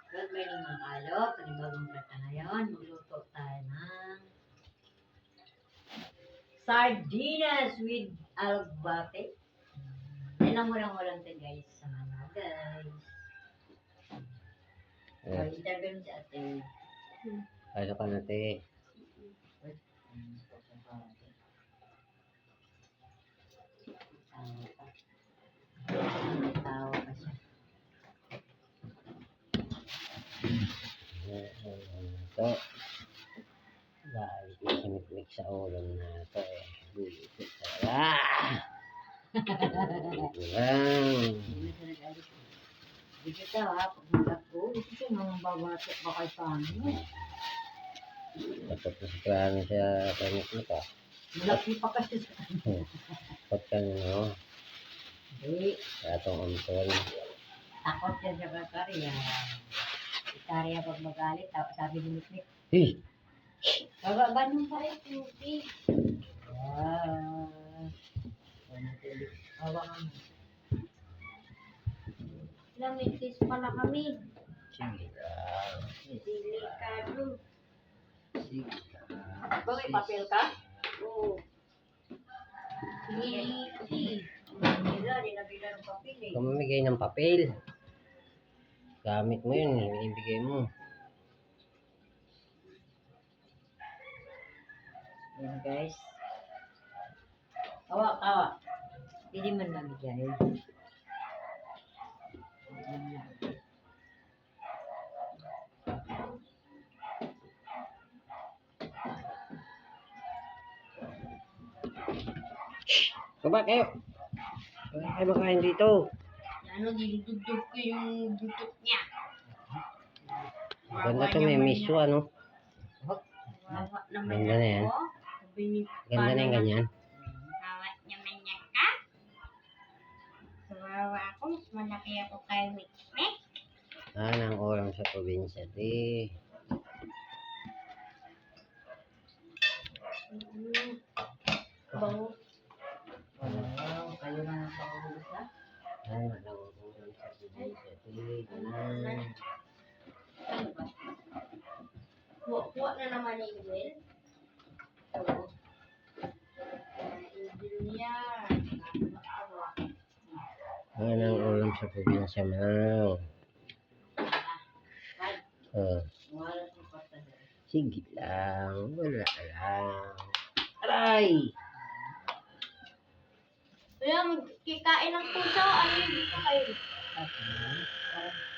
Good morning mga kalo, panibagong prata ngayon. Magluto tayo ng sardinas with albate. Yan ang murang-murang tayo guys sa mga guys. So, interview si ate. Ano ka na, te? Tawa pa siya. Ito. Dahil isimikmik sa ulam na ito eh. Bulit ah! Wow! Dito tayo ha, pag magkako, ito siya mga babatok bakal sa amin. Dapat na sa plano siya pamikmik ah. Malaki pa kasi sa amin. Dapat ka no? Hindi. Sa atong ampon. Takot yan sa kakarya. Kakarya pag magalit, sabi ni Mikmik, Hey! ganun pa rin, Tuti. Awa ka mo. Lamitis pala kami. Sige lang. Delikado. Sige lang. Ba, may papel ka? Oo. Hindi. Nila, nilabila ng papel eh. Kung mamigay ng papel, gamit mo yun, ibigay mo. Yan guys. Awa. Hindi man namigay. Baba kayo! Wala kayo makain dito. Ano, dinudugtog ko yung dutot niya. Ganda to, may miso ano. Wawa naman Ganda na yan. ako. Ganda na yung ganyan. Wawa naman niya ka. Wawa ako, mas malaki ako kay Mikmek. Ang oras sa probinsya, di. Bango. Wow, kayo na ang pangulos ha? Ang oras sa probinsya, di. Ano ba? Kuha na naman ni Will. Oo. Will niya. Awa. Ang oras sa probinsya, mau. Wala sa pasta doon. Sige lang, wala lang. Aray! Kaya magkikain ng pusa, ano yung dito kayo?